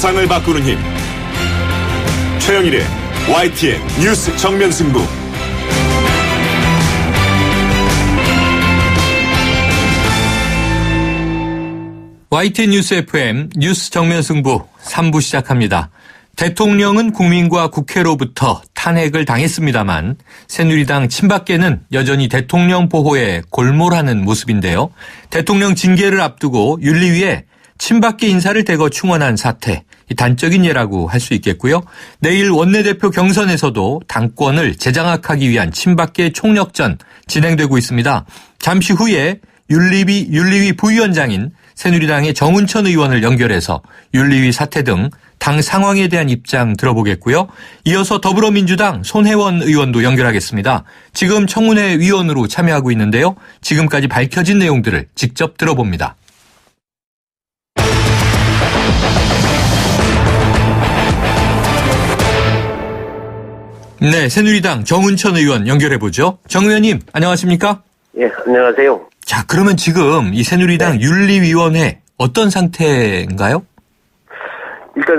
세상을 바꾸는 힘. 최영일의 YTN 뉴스 정면 승부. YTN 뉴스 FM 뉴스 정면 승부 3부 시작합니다. 대통령은 국민과 국회로부터 탄핵을 당했습니다만 새누리당 친박계는 여전히 대통령 보호에 골몰하는 모습인데요. 대통령 징계를 앞두고 윤리위에 친박계 인사를 대거 충원한 사태, 단적인 예라고 할 수 있겠고요. 내일 원내대표 경선에서도 당권을 재장악하기 위한 친박계 총력전 진행되고 있습니다. 잠시 후에 윤리위 부위원장인 새누리당의 정운천 의원을 연결해서 윤리위 사태 등 당 상황에 대한 입장 들어보겠고요. 이어서 더불어민주당 손혜원 의원도 연결하겠습니다. 지금 청문회 위원으로 참여하고 있는데요. 지금까지 밝혀진 내용들을 직접 들어봅니다. 네, 새누리당 정운천 의원 연결해보죠. 정 의원님, 안녕하십니까? 예, 안녕하세요. 자, 그러면 지금 이 새누리당 윤리위원회 어떤 상태인가요? 일단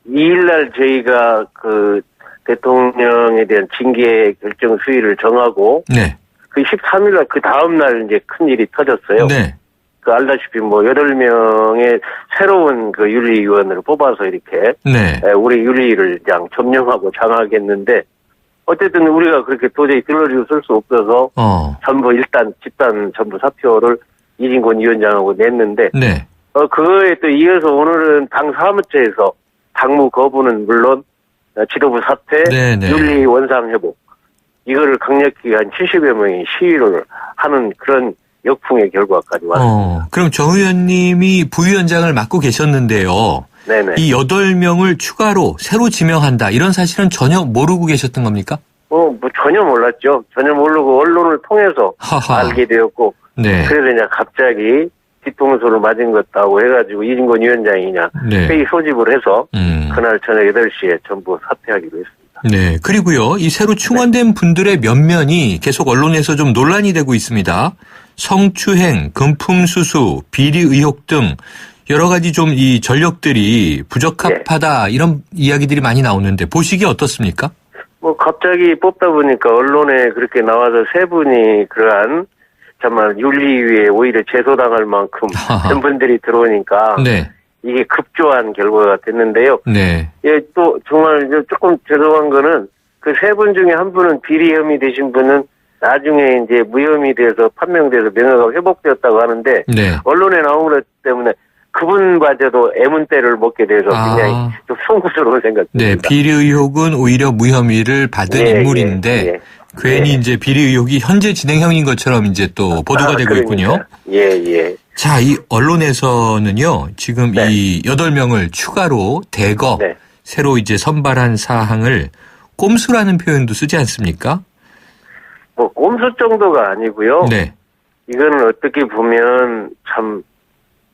12일 날 저희가 그 대통령에 대한 징계 결정 수위를 정하고 네. 그 13일 날 그 다음 날 이제 큰 일이 터졌어요. 네. 그 알다시피 뭐 8명의 새로운 그 윤리위원을 뽑아서 이렇게 네. 우리 윤리를 그냥 점령하고 장악했는데 어쨌든 우리가 그렇게 도저히 들러리고 쓸 수 없어서 전부 일단 집단 전부 사표를 이진권 위원장하고 냈는데 네. 그거에 또 이어서 오늘은 당 사무처에서 당무 거부는 물론 지도부 사퇴, 네네. 윤리 원상 회복 이거를 강력히 한 70여 명이 시위를 하는 그런 역풍의 결과까지 왔습니다. 그럼 정 의원님이 부위원장을 맡고 계셨는데요. 네네. 이 8명을 추가로 새로 지명한다 이런 사실은 전혀 모르고 계셨던 겁니까? 뭐 전혀 몰랐죠. 전혀 모르고 언론을 통해서 알게 되었고 네. 그래서 그냥 갑자기 뒤통수를 맞은 것다고 해가지고 이진권 위원장이 그냥 네. 회의 소집을 해서 그날 저녁 8시에 전부 사퇴하기로 했습니다. 네. 그리고요. 이 새로 충원된 분들의 면면이 계속 언론에서 좀 논란이 되고 있습니다. 성추행, 금품수수, 비리 의혹 등 여러 가지 좀 이 전력들이 부적합하다 이런 이야기들이 많이 나오는데 보시기에 어떻습니까? 뭐 갑자기 뽑다 보니까 언론에 그렇게 나와서 세 분이 그러한 정말 윤리위에 오히려 제소당할 만큼 한 분들이 들어오니까 네. 이게 급조한 결과가 됐는데요. 네. 예, 또 정말 조금 죄송한 거는 그 세 분 중에 한 분은 비리 혐의 되신 분은 나중에 이제 무혐의 돼서 판명돼서 명예가 회복되었다고 하는데 네. 언론에 나온 것 때문에 그분과저도 애문대를 먹게 돼서 굉장히 좀 송구스러운 생각입니다. 네, 비리 의혹은 오히려 무혐의를 받은 인물인데 괜히 이제 비리 의혹이 현재 진행형인 것처럼 이제 또 보도가 되고 그러니까. 있군요. 예. 자, 이 언론에서는요, 지금 이 8명을 추가로 대거 새로 이제 선발한 사항을 꼼수라는 표현도 쓰지 않습니까? 뭐 꼼수 정도가 아니고요. 네. 이거는 어떻게 보면 참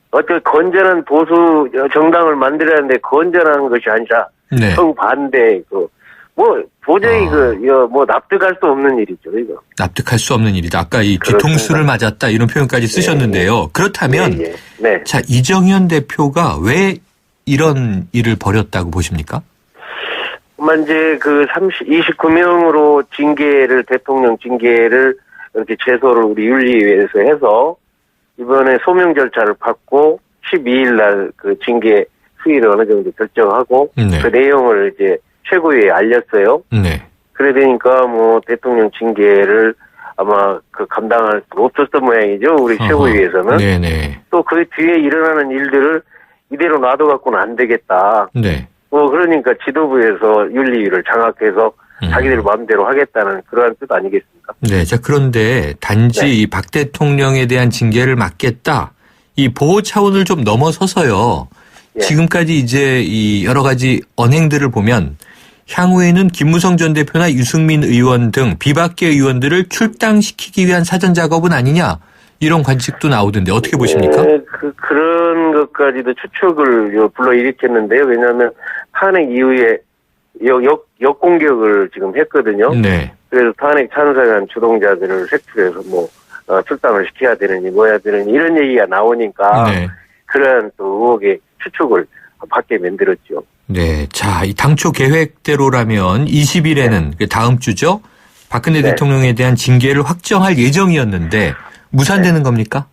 어떻게 건전한 보수 정당을 만들어야 하는데 건전한 것이 아니라 정반대 뭐 도저히 뭐 납득할 수 없는 일이죠, 이거. 납득할 수 없는 일이다. 아까 이 뒤통수를 맞았다 이런 표현까지 쓰셨는데요. 그렇다면 자, 이정현 대표가 왜 이런 일을 벌였다고 보십니까? 이제 그 29명으로 대통령 징계를 이렇게 제소를 우리 윤리위에서 해서 이번에 소명 절차를 받고 12일 날 그 징계 수위를 어느 정도 결정하고 그 내용을 이제 최고위에 알렸어요. 네. 그래 되니까 뭐 대통령 징계를 아마 그 감당할 수 없었던 모양이죠. 우리 최고위에서는. 네네. 또 그 뒤에 일어나는 일들을 이대로 놔둬갖고는 안 되겠다. 네. 그러니까 지도부에서 윤리위를 장악해서 자기들 마음대로 하겠다는 그러한 뜻 아니겠습니까? 네. 자, 그런데 단지 박 대통령에 대한 징계를 막겠다. 이 보호 차원을 좀 넘어서서요. 지금까지 이제 이 여러 가지 언행들을 보면 향후에는 김무성 전 대표나 유승민 의원 등 비박계 의원들을 출당시키기 위한 사전 작업은 아니냐. 이런 관측도 나오던데 어떻게 보십니까? 그런 것까지도 추측을 불러일으켰는데요. 왜냐하면 탄핵 이후에 역공격을 지금 했거든요. 네. 그래서 탄핵 찬성한 주동자들을 색출해서 출당을 시켜야 되느니 뭐야 되느니 이런 얘기가 나오니까 그런 또 의혹의 추측을 받게 만들었죠. 네. 자, 이 당초 계획대로라면 20일에는 그 다음 주죠. 박근혜 네. 대통령에 대한 징계를 확정할 예정이었는데 무산되는 겁니까?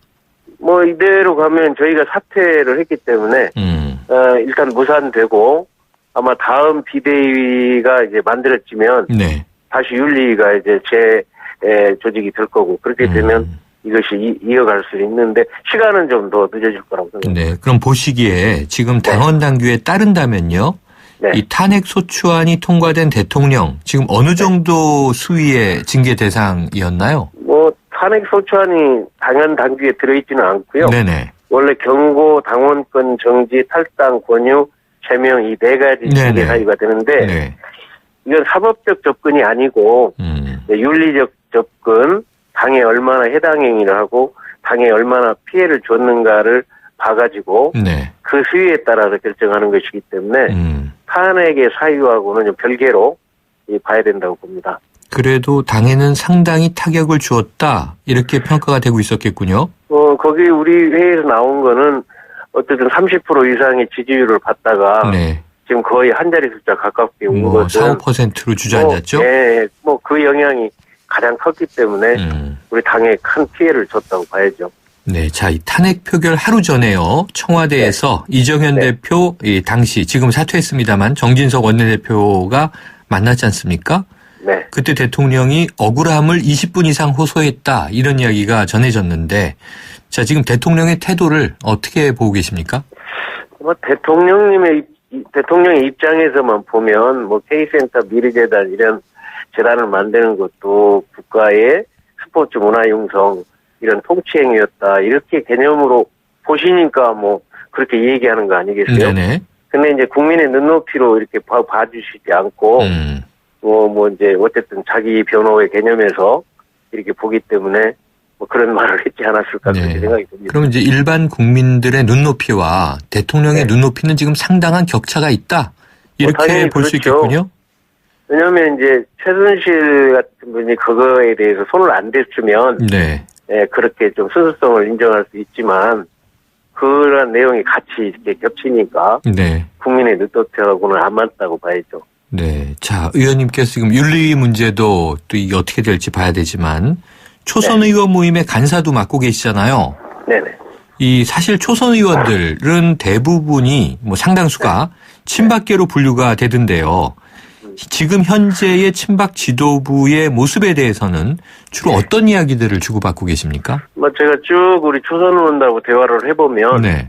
뭐 이대로 가면 저희가 사퇴를 했기 때문에 일단 무산되고 아마 다음 비대위가 이제 만들어지면 네. 다시 윤리가 이제 조직이 될 거고 그렇게 되면 이것이 이어갈 수 있는데 시간은 좀 더 늦어질 거라고 생각합니다. 네. 그럼 보시기에 지금 당원 당규에 따른다면요. 네. 이 탄핵 소추안이 통과된 대통령 지금 어느 정도 수위의 징계 대상이었나요? 뭐 탄핵 소추안이 당연 당규에 들어있지는 않고요. 네네. 원래 경고, 당원권 정지, 탈당, 권유, 제명 이 네 가지 징계 네네. 사유가 되는데 네. 이건 사법적 접근이 아니고 윤리적 접근, 당에 얼마나 해당 행위를 하고 당에 얼마나 피해를 줬는가를 봐가지고 네. 그 수위에 따라서 결정하는 것이기 때문에 탄핵의 사유하고는 좀 별개로 봐야 된다고 봅니다. 그래도 당에는 상당히 타격을 주었다 이렇게 평가가 되고 있었겠군요. 거기 우리 회의에서 나온 거는 어쨌든 30% 이상의 지지율을 받다가 네. 지금 거의 한 자리 숫자 가깝게 온 뭐 것은 4~5%로 주저앉았죠. 네, 뭐 그 영향이 가장 컸기 때문에 우리 당에 큰 피해를 줬다고 봐야죠. 네, 자, 이 탄핵 표결 하루 전에요. 청와대에서 이정현 네. 대표, 당시 지금 사퇴했습니다만 정진석 원내대표가 만났지 않습니까? 네. 그때 대통령이 억울함을 20분 이상 호소했다 이런 이야기가 전해졌는데, 자, 지금 대통령의 태도를 어떻게 보고 계십니까? 뭐 대통령의 입장에서만 보면 뭐 K센터, 미래재단 이런 재단을 만드는 것도 국가의 스포츠 문화 융성 이런 통치행위였다 이렇게 개념으로 보시니까 뭐 그렇게 얘기하는 거 아니겠어요? 네네. 근데 이제 국민의 눈높이로 이렇게 봐주시지 않고 뭐 이제 어쨌든 자기 변호의 개념에서 이렇게 보기 때문에 뭐 그런 말을 했지 않았을까 네. 그렇게 생각이 듭니다. 그럼 이제 일반 국민들의 눈높이와 대통령의 네. 눈높이는 지금 상당한 격차가 있다 이렇게 당연히 볼 수 그렇죠. 있겠군요. 왜냐하면 이제 최순실 같은 분이 그거에 대해서 손을 안 댔으면 네. 그렇게 좀 순수성을 인정할 수 있지만 그런 내용이 같이 이렇게 겹치니까 네. 국민의 눈높이하고는 안 맞다고 봐야죠. 네. 자, 의원님께서 지금 윤리 문제도 또 이게 어떻게 될지 봐야 되지만 초선 의원 모임의 간사도 맡고 계시잖아요. 네네. 이 사실 초선 의원들은 대부분이 뭐 상당수가 친박계로 분류가 되던데요. 지금 현재의 친박 지도부의 모습에 대해서는 주로 어떤 이야기들을 주고받고 계십니까? 뭐 제가 쭉 우리 초선 의원들하고 대화를 해보면 네.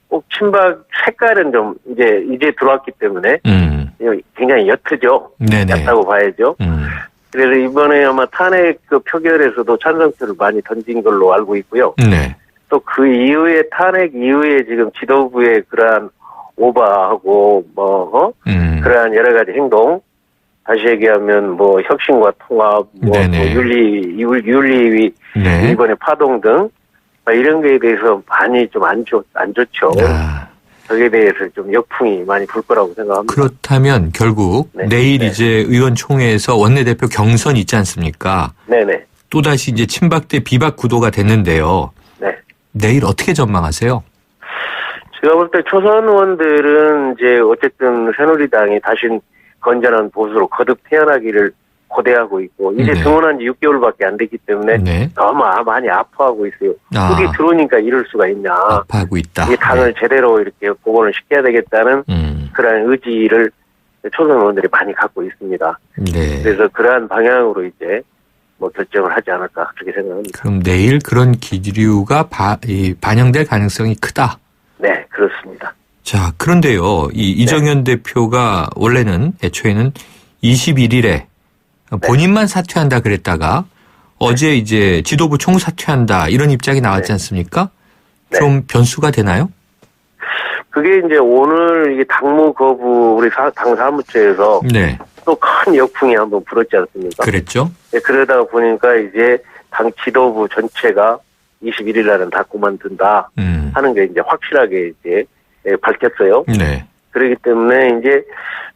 꼭 친박 색깔은 좀 이제 들어왔기 때문에 굉장히 옅죠. 네네. 옅다고 봐야죠. 그래서 이번에 아마 탄핵 그 표결에서도 찬성표를 많이 던진 걸로 알고 있고요. 네. 또 그 이후에 탄핵 이후에 지금 지도부의 그러한 오바하고 그러한 여러 가지 행동 다시 얘기하면 뭐 혁신과 통합 뭐 네네. 윤리위 네. 이번에 파동 등 이런 거에 대해서 많이 좀 안 좋죠. 아. 거기에 대해서 좀 역풍이 많이 불 거라고 생각합니다. 그렇다면 결국 네. 내일 네. 이제 의원총회에서 원내대표 경선 있지 않습니까? 네네. 또다시 이제 친박 대 비박 구도가 됐는데요. 네. 내일 어떻게 전망하세요? 제가 볼 때 초선 의원들은 이제 어쨌든 새누리당이 다시 건전한 보수로 거듭 태어나기를 고대하고 있고 이제 네. 등원한 지 6개월밖에 안 됐기 때문에 네. 너무 많이 아파하고 있어요. 아. 흙이 들어오니까 이럴 수가 있냐. 아파하고 있다. 이 당을 제대로 이렇게 복원을 시켜야 되겠다는 그러한 의지를 초선 의원들이 많이 갖고 있습니다. 네. 그래서 그러한 방향으로 이제 뭐 결정을 하지 않을까 그렇게 생각합니다. 그럼 내일 그런 기류가 반영될 가능성이 크다. 네, 그렇습니다. 자, 그런데요. 이정현 대표가 원래는 애초에는 21일에 본인만 사퇴한다 그랬다가 어제 이제 지도부 총사퇴한다 이런 입장이 나왔지 않습니까? 좀 변수가 되나요? 그게 이제 오늘 이게 당무 거부 우리 당 사무처에서 네. 또 큰 역풍이 한번 불었지 않습니까? 그랬죠. 네, 그러다 보니까 이제 당 지도부 전체가 21일 날은 다 그만둔다 하는 게 이제 확실하게 이제 밝혔어요. 네. 그렇기 때문에 이제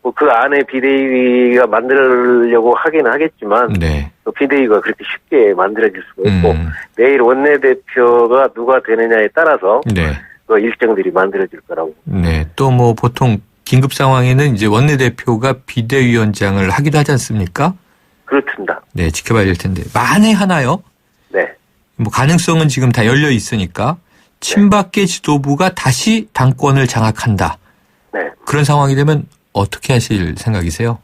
뭐 그 안에 비대위가 만들려고 하긴 하겠지만 네. 또 비대위가 그렇게 쉽게 만들어질 수가 있고 내일 원내대표가 누가 되느냐에 따라서 네. 그 일정들이 만들어질 거라고. 네. 또 뭐 보통 긴급 상황에는 이제 원내대표가 비대위원장을 하기도 하지 않습니까? 그렇습니다. 네, 지켜봐야 될 텐데. 만에 하나요? 네. 뭐 가능성은 지금 다 열려 있으니까 친박계 지도부가 다시 당권을 장악한다. 네. 그런 상황이 되면 어떻게 하실 생각이세요?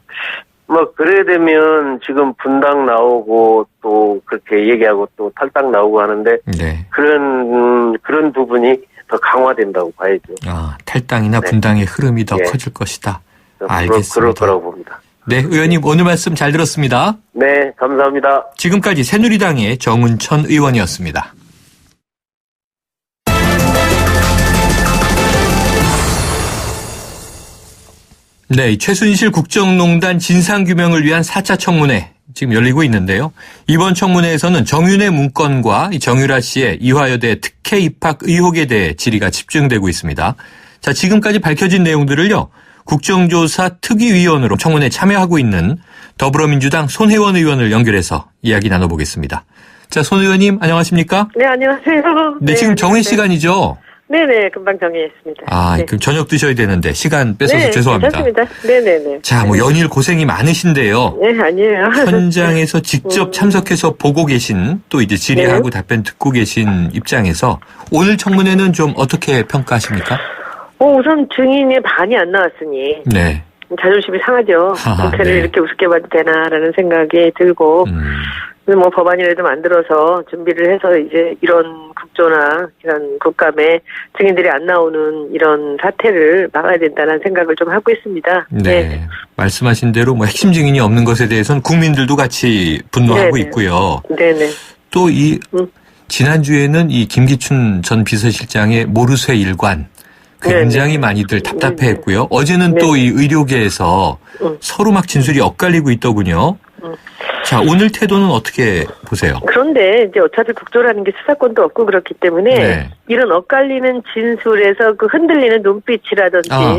뭐 그래 되면 지금 분당 나오고 또 그렇게 얘기하고 또 탈당 나오고 하는데 네. 그런 부분이 더 강화된다고 봐야죠. 아, 탈당이나 네. 분당의 흐름이 더 예. 커질 것이다. 그럴 알겠습니다. 거라고 봅니다. 네, 의원님 오늘 말씀 잘 들었습니다. 네, 감사합니다. 지금까지 새누리당의 정은천 의원이었습니다. 네, 최순실 국정농단 진상규명을 위한 4차 청문회 지금 열리고 있는데요. 이번 청문회에서는 정윤회 문건과 정유라 씨의 이화여대 특혜 입학 의혹에 대해 질의가 집중되고 있습니다. 자, 지금까지 밝혀진 내용들을요. 국정조사 특위위원으로 청문회에 참여하고 있는 더불어민주당 손혜원 의원을 연결해서 이야기 나눠보겠습니다. 자, 손 의원님 안녕하십니까? 네, 안녕하세요. 네, 지금 정회 네. 시간이죠? 네네, 금방 정리했습니다. 아, 네. 그럼 저녁 드셔야 되는데 시간 뺏어서 네, 죄송합니다. 괜찮습니다. 네네네. 자, 뭐 연일 고생이 많으신데요. 네, 아니에요. 현장에서 직접 참석해서 보고 계신 또 이제 질의하고 답변 듣고 계신 입장에서 오늘 청문회는 좀 어떻게 평가하십니까? 우선 증인이 반이 안 나왔으니 네. 자존심이 상하죠. 하하, 국회를 네. 이렇게 우습게 봐도 되나라는 생각이 들고 뭐 법안이라도 만들어서 준비를 해서 이제 이런 국조나 이런 국감에 증인들이 안 나오는 이런 사태를 막아야 된다는 생각을 좀 하고 있습니다. 네. 말씀하신 대로 뭐 핵심 증인이 없는 것에 대해서는 국민들도 같이 분노하고 네네. 있고요. 네네. 또 이 지난주에는 이 김기춘 전 비서실장의 모르쇠 일관 굉장히 네네. 많이들 답답해했고요. 어제는 네. 또 이 의료계에서 서로 막 진술이 엇갈리고 있더군요. 자, 오늘 태도는 어떻게 보세요? 그런데 이제 어차피 국조라는 게 수사권도 없고 그렇기 때문에 네. 이런 엇갈리는 진술에서 그 흔들리는 눈빛이라든지 아.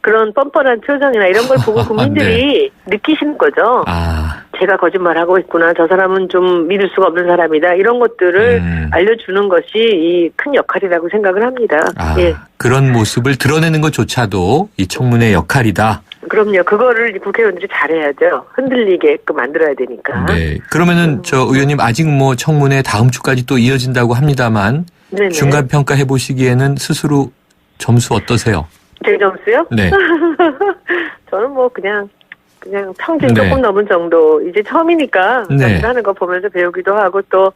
그런 뻔뻔한 표정이나 이런 걸 보고 국민들이 느끼시는 거죠. 아, 제가 거짓말하고 있구나. 저 사람은 좀 믿을 수가 없는 사람이다. 이런 것들을 알려주는 것이 이 큰 역할이라고 생각을 합니다. 아, 예. 그런 모습을 드러내는 것조차도 이 청문회의 역할이다. 그럼요. 그거를 국회의원들이 잘해야죠. 흔들리게끔 만들어야 되니까. 네. 그러면은 저 의원님 아직 뭐 청문회 다음 주까지 또 이어진다고 합니다만 네네. 중간 평가해 보시기에는 스스로 점수 어떠세요? 제 점수요? 네. 저는 뭐 그냥 평균 네. 조금 넘은 정도. 이제 처음이니까 네. 하는 거 보면서 배우기도 하고 또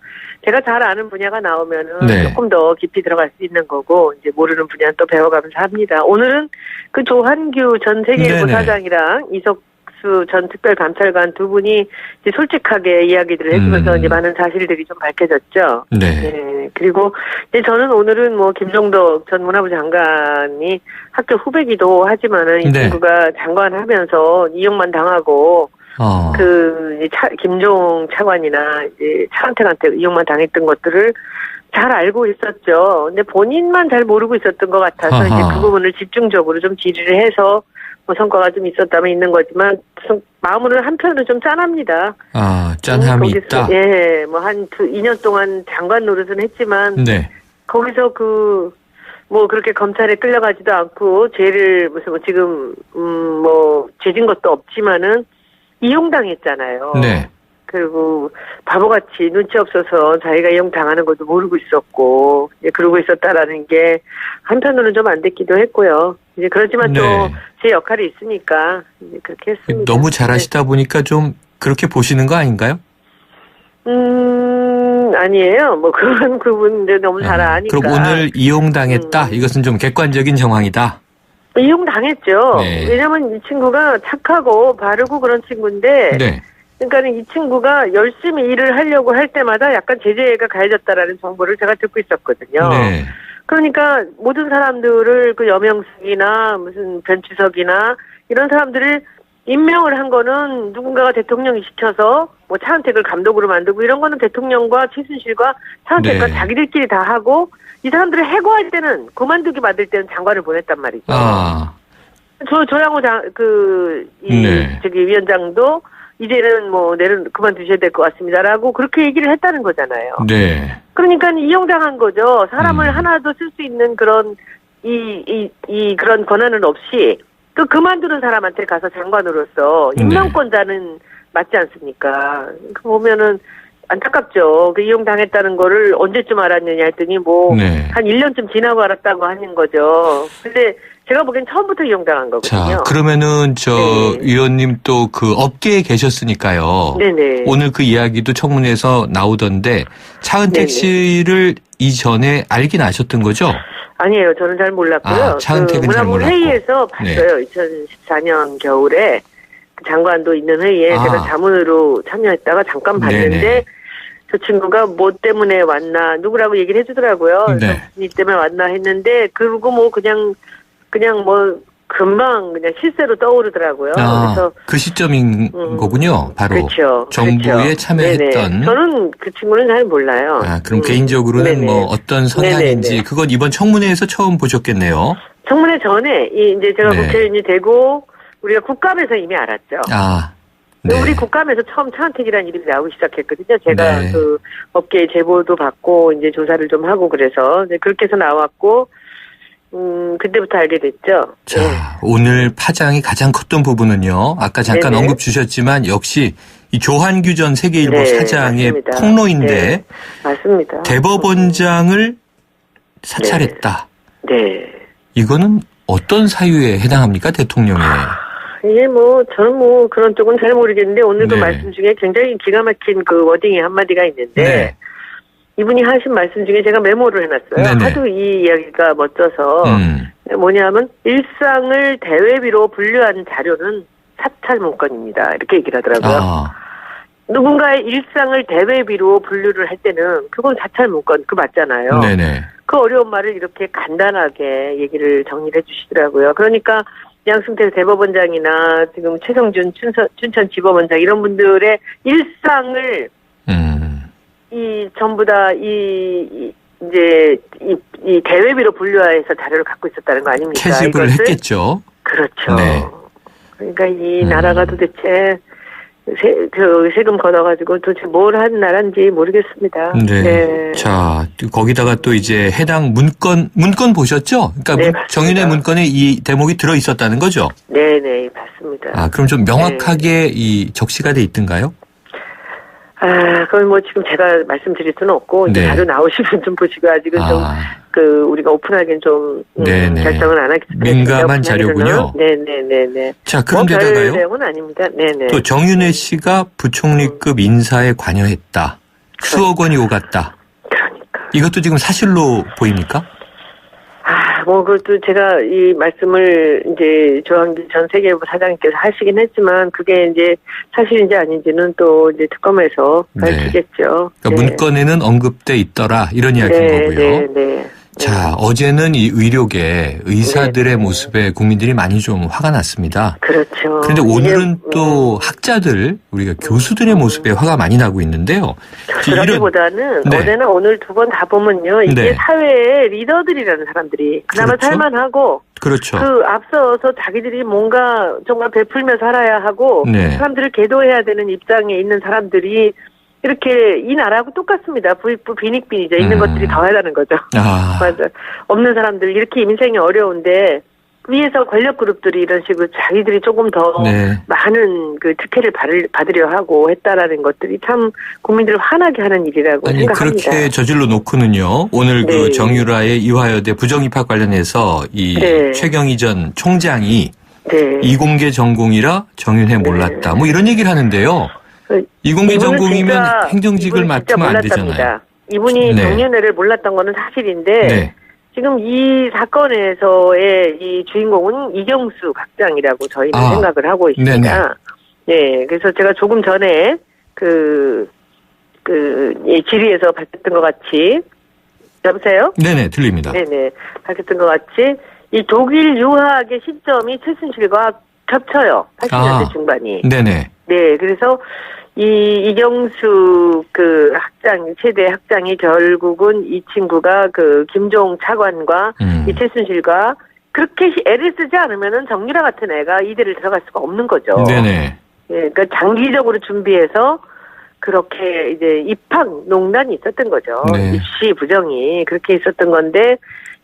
제가 잘 아는 분야가 나오면은 네. 조금 더 깊이 들어갈 수 있는 거고 이제 모르는 분야는 또 배워가면서 합니다. 오늘은 그 조한규 전 세계일보 네네. 사장이랑 이석수 전 특별감찰관 두 분이 이제 솔직하게 이야기들을 해주면서 이제 많은 사실들이 좀 밝혀졌죠. 네. 네. 그리고 이제 저는 오늘은 뭐 김종덕 전 문화부 장관이 학교 후배기도 하지만은 이 네. 친구가 장관하면서 이용만 당하고 김종 차관이나 이제 차은택한테 이용만 당했던 것들을 잘 알고 있었죠. 근데 본인만 잘 모르고 있었던 것 같아서 아하. 이제 그 부분을 집중적으로 좀 질의를 해서 뭐 성과가 좀 있었다면 있는 거지만 마음으로 한편으로 좀 짠합니다. 아, 짠함이 거기서, 있다. 예, 뭐 2년 동안 장관 노릇은 했지만 네. 거기서 뭐 그렇게 검찰에 끌려가지도 않고 죄를 무슨 뭐 지금 뭐 죄진 것도 없지만은 이용당했잖아요. 네. 그리고 바보같이 눈치 없어서 자기가 이용당하는 것도 모르고 있었고 이제 그러고 있었다라는 게 한편으로는 좀 안 됐기도 했고요. 이제 그렇지만 네. 또 제 역할이 있으니까 이제 그렇게 했습니다. 너무 잘하시다 보니까 좀 그렇게 보시는 거 아닌가요? 아니에요. 뭐 그런 부분들 너무 잘 아니까. 그럼 오늘 이용당했다. 이것은 좀 객관적인 정황이다. 이용당했죠. 네. 왜냐면 이 친구가 착하고 바르고 그런 친구인데 네. 그러니까 이 친구가 열심히 일을 하려고 할 때마다 약간 제재가 가해졌다라는 정보를 제가 듣고 있었거든요. 네. 그러니까 모든 사람들을 그 여명숙이나 무슨 변치석이나 이런 사람들을 임명을 한 거는 누군가가 대통령이 시켜서 뭐 차은택을 감독으로 만들고 이런 거는 대통령과 최순실과 차은택과 네. 자기들끼리 다 하고 이 사람들을 해고할 때는 그만두기 받을 때는 장관을 보냈단 말이죠. 아. 조양호 네. 위원장도 이제는 뭐 그만두셔야 될 것 같습니다라고 그렇게 얘기를 했다는 거잖아요. 네. 그러니까 이용당한 거죠. 사람을 하나도 쓸 수 있는 그런 그런 권한은 없이 또 그만두는 사람한테 가서 장관으로서 임명권자는 맞지 않습니까? 보면은 안타깝죠. 그 이용당했다는 거를 언제쯤 알았느냐 했더니 한 1년쯤 지나고 알았다고 하는 거죠. 근데 제가 보기엔 처음부터 이용당한 거거든요. 자, 그러면은 위원님 또 그 업계에 계셨으니까요. 네네. 오늘 그 이야기도 청문회에서 나오던데 차은택 씨를 이전에 알긴 아셨던 거죠? 아니에요. 저는 잘 몰랐고요. 차은택은 잘 몰랐고. 회의에서 봤어요. 2014년 겨울에 그 장관도 있는 회의에 제가 자문으로 참여했다가 잠깐 봤는데 네네. 저 친구가 뭐 때문에 왔나 누구라고 얘기를 해주더라고요. 네. 이 때문에 왔나 했는데 그리고 그냥 금방 그냥 실세로 떠오르더라고요. 그래서 그 시점인 거군요. 바로 그렇죠. 정부에 참여했던. 네네. 저는 그 친구는 잘 몰라요. 그럼 개인적으로는 네네. 뭐 어떤 성향인지 네네네. 그건 이번 청문회에서 처음 보셨겠네요. 청문회 전에 이제 제가 네. 국회의원이 되고 우리가 국감에서 이미 알았죠. 네. 우리 국감에서 처음 차은택이라는 이름이 나오기 시작했거든요. 제가 네. 그 업계 제보도 받고 이제 조사를 좀 하고 그래서 이제 그렇게 해서 나왔고 그때부터 알게 됐죠. 자, 오늘 파장이 가장 컸던 부분은요. 아까 잠깐 네네. 언급 주셨지만 역시 이 조한규 전 세계일보 네, 사장의 맞습니다. 폭로인데 네, 맞습니다. 대법원장을 사찰했다. 네. 이거는 어떤 사유에 해당합니까? 대통령에. 이게 저는 그런 쪽은 잘 모르겠는데 오늘도 네. 말씀 중에 굉장히 기가 막힌 그 워딩이 한마디가 있는데 네. 이분이 하신 말씀 중에 제가 메모를 해놨어요. 네네. 하도 이 이야기가 멋져서 뭐냐면 일상을 대외비로 분류한 자료는 사찰 문건입니다. 이렇게 얘기를 하더라고요. 누군가의 일상을 대외비로 분류를 할 때는 그건 사찰 문건 그 맞잖아요. 네네. 그 어려운 말을 이렇게 간단하게 얘기를 정리를 해주시더라고요. 그러니까 양승태 대법원장이나 지금 최성준 춘천지법원장 이런 분들의 일상을 이 전부 다 이제 대외비로 분류해서 자료를 갖고 있었다는 거 아닙니까? 캐집을 했겠죠. 그렇죠. 네. 그러니까 이 나라가 도대체 세금 걷어가지고 도대체 뭘 한 나라인지 모르겠습니다. 네. 네. 자, 거기다가 또 이제 해당 문건 보셨죠? 그러니까 네, 정윤의 문건에 이 대목이 들어 있었다는 거죠? 네네, 맞습니다. 그럼 좀 명확하게 이 적시가 돼 있던가요? 그건 지금 제가 말씀드릴 수는 없고, 이제 네. 자료 나오시면 좀 보시고, 아직은 우리가 오픈하기는 좀, 결정은 안 하겠습니다. 민감한 자료군요. 네네네네. 자, 그런데다가요. 내용은 아닙니다. 네네. 또 정윤회 씨가 부총리급 인사에 관여했다. 수억 원이 오갔다. 그러니까. 이것도 지금 사실로 보입니까? 그것도 제가 이 말씀을 이제 조한기 전 세계일보 사장님께서 하시긴 했지만, 그게 이제 사실인지 아닌지는 또 이제 특검에서 밝히겠죠. 그러니까 문건에는 언급돼 있더라. 이런 이야기인 거고요. 네. 자, 어제는 이 의료계 의사들의 모습에 국민들이 많이 좀 화가 났습니다. 그렇죠. 그런데 오늘은 또 학자들, 우리가 교수들의 모습에 화가 많이 나고 있는데요. 그러기보다는 어제나 오늘 두 번 다 보면요. 이게 사회의 리더들이라는 사람들이 그나마 살만하고 그렇죠. 앞서서 자기들이 뭔가 정말 베풀며 살아야 하고 사람들을 계도해야 되는 입장에 있는 사람들이 이렇게 이 나라하고 똑같습니다. 부익부 빈익빈이죠. 있는 것들이 더하다는 거죠. 맞아. 없는 사람들 이렇게 인생이 어려운데 위에서 권력 그룹들이 이런 식으로 자기들이 조금 더 많은 그 특혜를 받으려 하고 했다라는 것들이 참 국민들을 화나게 하는 일이라고 생각합니다. 그렇게 저질러 놓고는요. 오늘 그 정유라의 이화여대 부정입학 관련해서 이 최경희 전 총장이 이공계 전공이라 정윤회 몰랐다. 뭐 이런 얘기를 하는데요. 이공계 전공이면 행정직을 맡으면 안 되잖아요. 이분이 정윤회를 몰랐던 거는 사실인데 지금 이 사건에서의 이 주인공은 이경수 학장이라고 저희는 생각을 하고 있습니다. 네, 그래서 제가 조금 전에 질의에서 밝혔던 것 같이 여보세요? 네네, 들립니다. 네네, 밝혔던 것 같이 이 독일 유학의 시점이 최순실과 겹쳐요. 80년대 중반이. 네네. 네, 그래서 이경수 최대 학장이 결국은 이 친구가 김종 차관과 이 최순실과 그렇게 애를 쓰지 않으면은 정유라 같은 애가 이대를 들어갈 수가 없는 거죠. 네네. 예, 그러니까 장기적으로 준비해서 그렇게 이제 입학 농단이 있었던 거죠. 네. 입시 부정이 그렇게 있었던 건데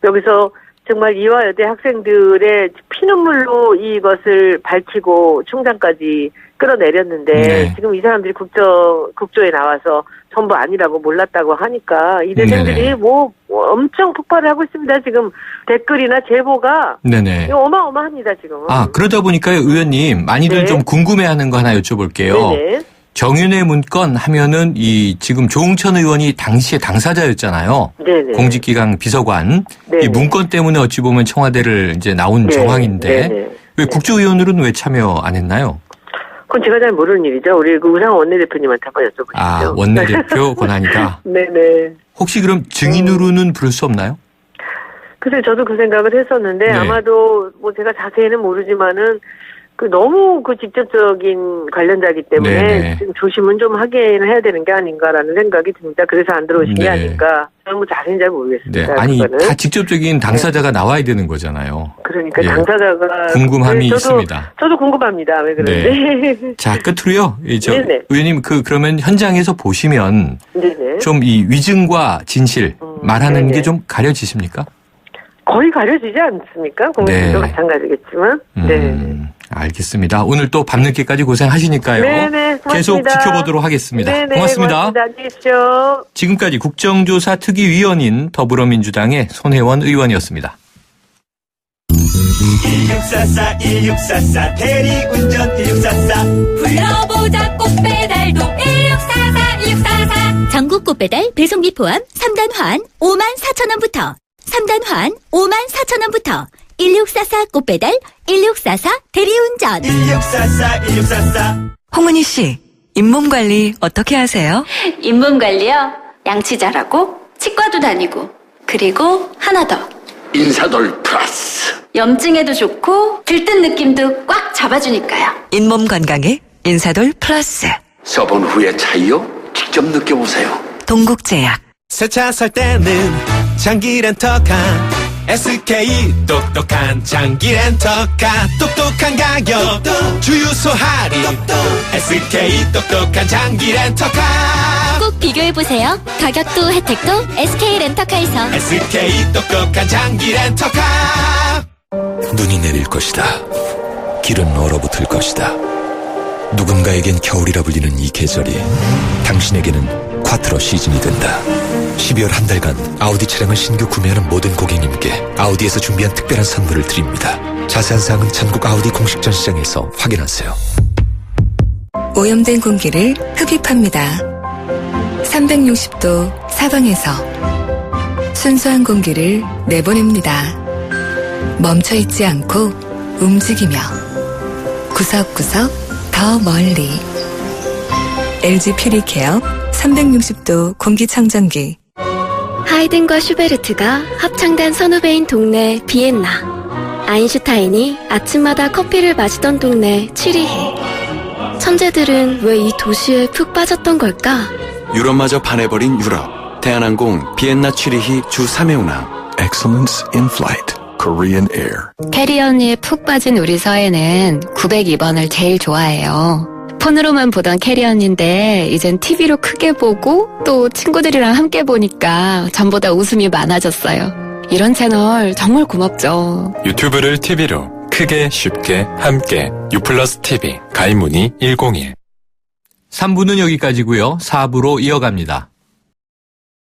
여기서 정말 이화여대 학생들의 피눈물로 이것을 밝히고 총장까지 끌어내렸는데 네. 지금 이 사람들이 국조에 나와서 전부 아니라고 몰랐다고 하니까 이 대생들이 네네. 뭐 엄청 폭발을 하고 있습니다. 지금 댓글이나 제보가 네네. 이거 어마어마합니다 지금. 그러다 보니까 의원님 많이들 네. 좀 궁금해하는 거 하나 여쭤볼게요. 네네. 정윤회 문건 하면은 지금 조응천 의원이 당시에 당사자였잖아요. 네네. 공직기강 비서관. 네네. 이 문건 때문에 어찌 보면 청와대를 이제 나온 네. 정황인데 네네. 왜 국조위원으로는 왜 참여 안 했나요? 그건 제가 잘 모르는 일이죠. 우리 그 우상호 원내대표님한테 한번 여쭤보시죠. 원내대표 권한이다. 네네. 혹시 그럼 증인으로는 부를 수 없나요? 글쎄 저도 그 생각을 했었는데 네. 아마도 뭐 제가 자세히는 모르지만은 그 너무 그 직접적인 관련자이기 때문에 네네. 좀 조심은 좀 하긴 해야 되는 게 아닌가라는 생각이 듭니다. 그래서 안 들어오신 게 네. 아닐까. 저는 뭐 자세히 잘 모르겠습니다. 네. 아니 그거는. 다 직접적인 당사자가 나와야 되는 거잖아요. 그러니까 예. 당사자가 궁금함이 저도, 있습니다. 저도 궁금합니다. 왜 그런지. 자, 끝으로요. 네네. 의원님 그러면 현장에서 보시면 네네. 좀 이 위증과 진실 말하는 네네. 게 좀 가려지십니까? 거의 가려지지 않습니까? 국민들도 네. 마찬가지겠지만. 네. 알겠습니다. 오늘 또 밤늦게까지 고생하시니까요. 네네. 계속 고맙습니다. 지켜보도록 하겠습니다. 네네, 고맙습니다. 안녕히 계십시오. 지금까지 국정조사 특위위원인 더불어민주당의 손혜원 의원이었습니다. 1644 1644 대리운전 1644 불러보자 꽃배달도 1644 1644 전국 꽃배달 배송비 포함 3단 환 54,000원부터 3단 환 54,000원부터 1644 꽃배달 1644 대리운전 1644 1644 홍은희 씨, 잇몸 관리 어떻게 하세요? 잇몸 관리요? 양치 잘하고 치과도 다니고 그리고 하나 더 인사돌 플러스. 염증에도 좋고 들뜬 느낌도 꽉 잡아주니까요. 잇몸 건강에 인사돌 플러스. 써본 후의 차이요? 직접 느껴보세요. 동국제약. 새 차 살 때는 장기 렌터카 SK 똑똑한 장기 렌터카 똑똑한 가격 주유소 할인 SK 똑똑한 장기 렌터카 꼭 비교해보세요. 가격도 혜택도 SK 렌터카에서 SK 똑똑한 장기 렌터카 눈이 내릴 것이다. 길은 얼어붙을 것이다. 누군가에겐 겨울이라 불리는 이 계절이 당신에게는 콰트로 시즌이 된다. 12월 한 달간 아우디 차량을 신규 구매하는 모든 고객님께 아우디에서 준비한 특별한 선물을 드립니다. 자세한 사항은 전국 아우디 공식 전시장에서 확인하세요. 오염된 공기를 흡입합니다. 360도 사방에서 순수한 공기를 내보냅니다. 멈춰있지 않고 움직이며 구석구석 더 멀리 LG 퓨리케어 360도 공기청정기. 하이든과 슈베르트가 합창단 선후배인 동네 비엔나. 아인슈타인이 아침마다 커피를 마시던 동네 취리히. 천재들은 왜 이 도시에 푹 빠졌던 걸까? 유럽마저 반해버린 유럽. 대한항공 비엔나 취리히 주 3회 운항. Excellence in Flight, Korean Air. 캐리언에 푹 빠진 우리 서해는 902번을 제일 좋아해요. 폰으로만 보던 캐리언인데 이젠 TV로 크게 보고 또 친구들이랑 함께 보니까 전보다 웃음이 많아졌어요. 이런 채널 정말 고맙죠. 유튜브를 TV로 크게 쉽게 함께 U+ TV 가입 문의 101. 3부는 여기까지고요. 4부로 이어갑니다.